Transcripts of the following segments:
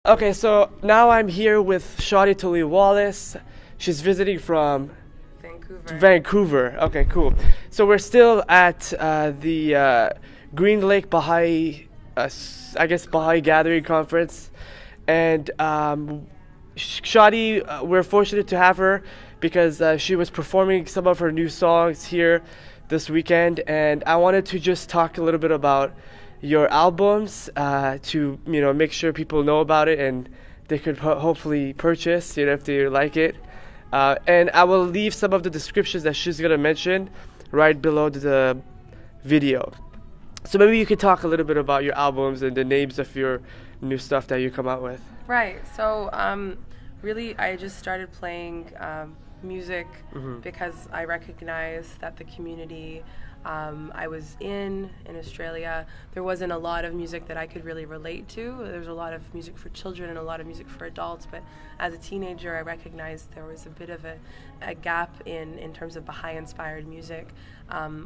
Okay, so now I'm here with Shadi Toloui-Wallace. She's visiting from Vancouver. Okay, cool. So we're still at the Green Lake Baha'i, Baha'i Gathering Conference. And Shadi, we're fortunate to have her because she was performing some of her new songs here this weekend. And I wanted to just talk a little bit about your albums to make sure people know about it and they could hopefully purchase if they like it, and I will leave some of the descriptions that she's going to mention right below the video. So maybe you could talk a little bit about your albums and the names of your new stuff that you come out with. Right. So really I just started playing music because I recognize that the community I was in Australia, there wasn't a lot of music that I could really relate to. There was a lot of music for children and a lot of music for adults, but as a teenager I recognized there was a bit of a gap in terms of Baha'i-inspired music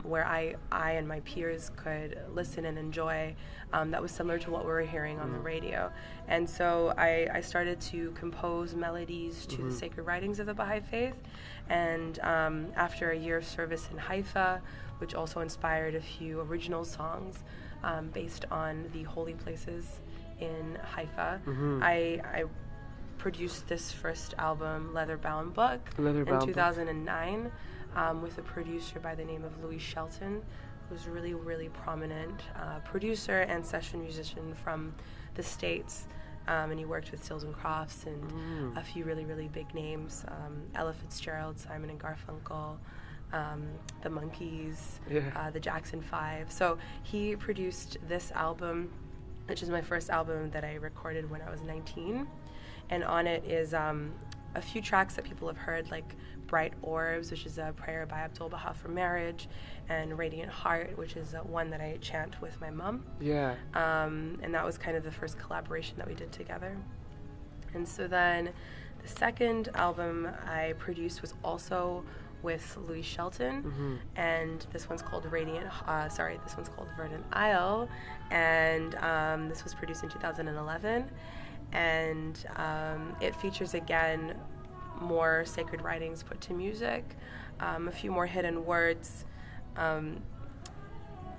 where I and my peers could listen and enjoy that was similar to what we were hearing on the radio. And so I started to compose melodies to the sacred writings of the Baha'i faith, and after a year of service in Haifa, which also inspired a few original songs based on the holy places in Haifa. I produced this first album, Leather Bound Book, in 2009 with a producer by the name of Louis Shelton, who's a really, really prominent producer and session musician from the States. And he worked with Stills and Crofts and a few really, really big names, Ella Fitzgerald, Simon and Garfunkel, the Monkees, the Jackson 5. So he produced this album, which is my first album that I recorded when I was 19. And on it is a few tracks that people have heard, like Bright Orbs, which is a prayer by Abdul-Baha for marriage, and Radiant Heart, which is one that I chant with my mom. Yeah. And that was kind of the first collaboration that we did together. And so then the second album I produced was also with Louis Shelton, and this one's called Verdant Isle, and this was produced in 2011, and it features again more sacred writings put to music, a few more hidden words.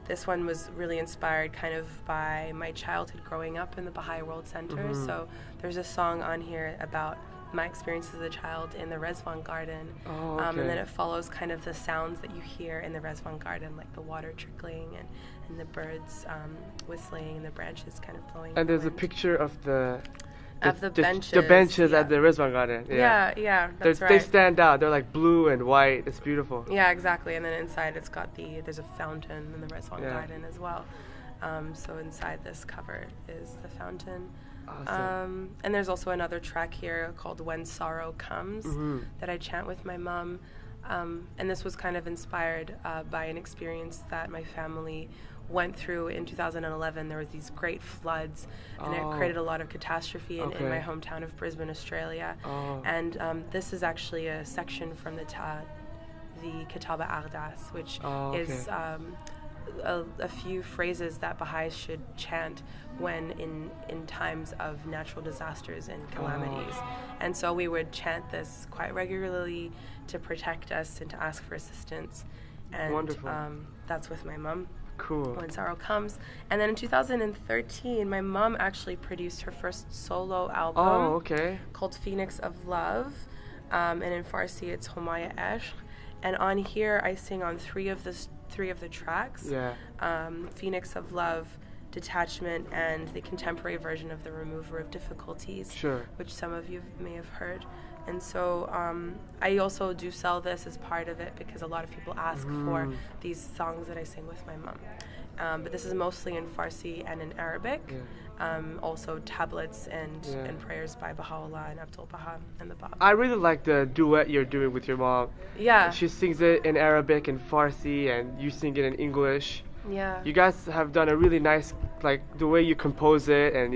This one was really inspired kind of by my childhood growing up in the Baha'i World Center. So there's a song on here about my experience as a child in the Rezvan Garden. And then it follows kind of the sounds that you hear in the Rezvan Garden, like the water trickling and the birds whistling and the branches kind of blowing. And there's a picture of the benches. The benches at the Rezvan Garden. Yeah, that's right. They stand out. They're like blue and white. It's beautiful. Yeah, exactly. And then inside it's got there's a fountain in the Rezvan Garden as well. So inside this cover is the fountain. Awesome. And there's also another track here called When Sorrow Comes that I chant with my mom. And this was kind of inspired by an experience that my family went through in 2011. There were these great floods, and it created a lot of catastrophe in my hometown of Brisbane, Australia. And this is actually a section from the Kitab Ardas, which is a few phrases that Baha'is should chant when in times of natural disasters and calamities. And so we would chant this quite regularly to protect us and to ask for assistance. And wonderful. That's with my mom. Cool. When Sorrow Comes. And then in 2013, my mom actually produced her first solo album called Phoenix of Love. And in Farsi, it's Homaya Eshq. And on here, I sing on three of the tracks. Phoenix of Love, Detachment, and the contemporary version of The Remover of Difficulties, which some of you may have heard. And so I also do sell this as part of it because a lot of people ask for these songs that I sing with my mom. But this is mostly in Farsi and in Arabic. Also tablets and prayers by Baha'u'llah and Abdul-Baha and the Bab. I really like the duet you're doing with your mom. Yeah. She sings it in Arabic and Farsi, and you sing it in English. Yeah. You guys have done a really nice, like, the way you compose it and,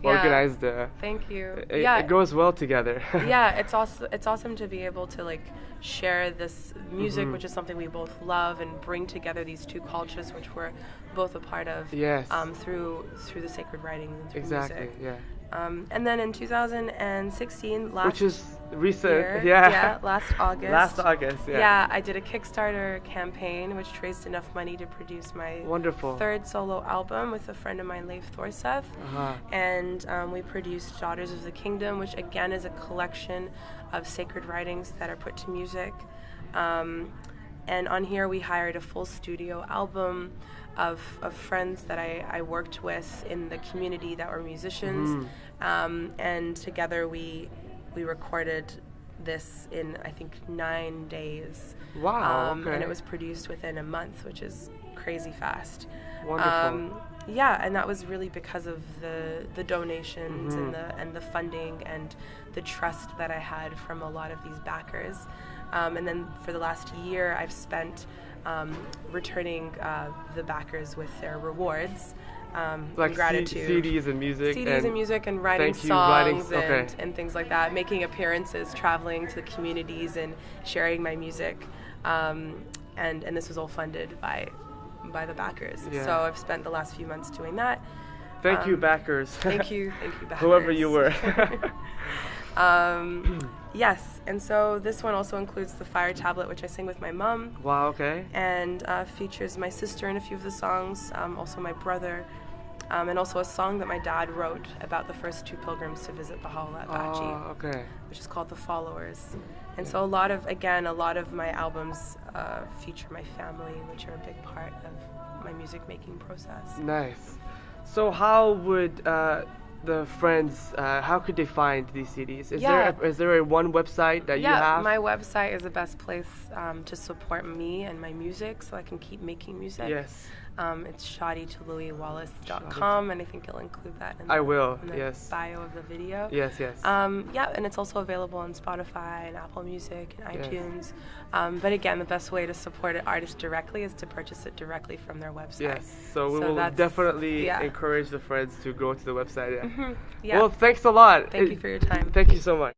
organize the... Thank you. It goes well together. Yeah, it's awesome to be able to, like, share this music, which is something we both love, and bring together these two cultures, which we're both a part of through the sacred writings and through music. And then in 2016, which is recent, year, yeah, last August. Last August, yeah. Yeah, I did a Kickstarter campaign which raised enough money to produce my Wonderful. third solo album with a friend of mine, Leif Thorseth. And we produced Daughters of the Kingdom, which again is a collection of sacred writings that are put to music. And on here we hired a full studio album of friends that I worked with in the community that were musicians. And together we recorded this in, I think, 9 days. Wow, okay. And it was produced within a month, which is crazy fast. Wonderful. Yeah, and that was really because of the donations and the funding and the trust that I had from a lot of these backers. And then for the last year, I've spent returning the backers with their rewards. Like gratitude. CDs and music. CDs and music and writing songs and things like that, making appearances, traveling to communities and sharing my music. And this was all funded by the backers. Yeah. So I've spent the last few months doing that. Thank you, backers. Thank you, backers. Whoever you were. Yes, and so this one also includes the Fire Tablet, which I sing with my mom. Wow, okay. And features my sister in a few of the songs, also my brother, and also a song that my dad wrote about the first 2 pilgrims to visit Baha'u'llah at Baha'i, okay. which is called The Followers. And so a lot of my albums feature my family, which are a big part of my music making process. Nice. So how would the friends, how could they find these CDs? Is there a one website that you have? Yeah, my website is the best place to support me and my music so I can keep making music. Yes. It's Shadi Toloui-Wallace.com, and I think you'll include that in the bio of the video. Yes. Yeah, and it's also available on Spotify and Apple Music and iTunes. But again, the best way to support an artist directly is to purchase it directly from their website. Yes, so we will definitely encourage the friends to go to the website. Yeah. Yeah. Well, thanks a lot. Thank you for your time. Thank you so much.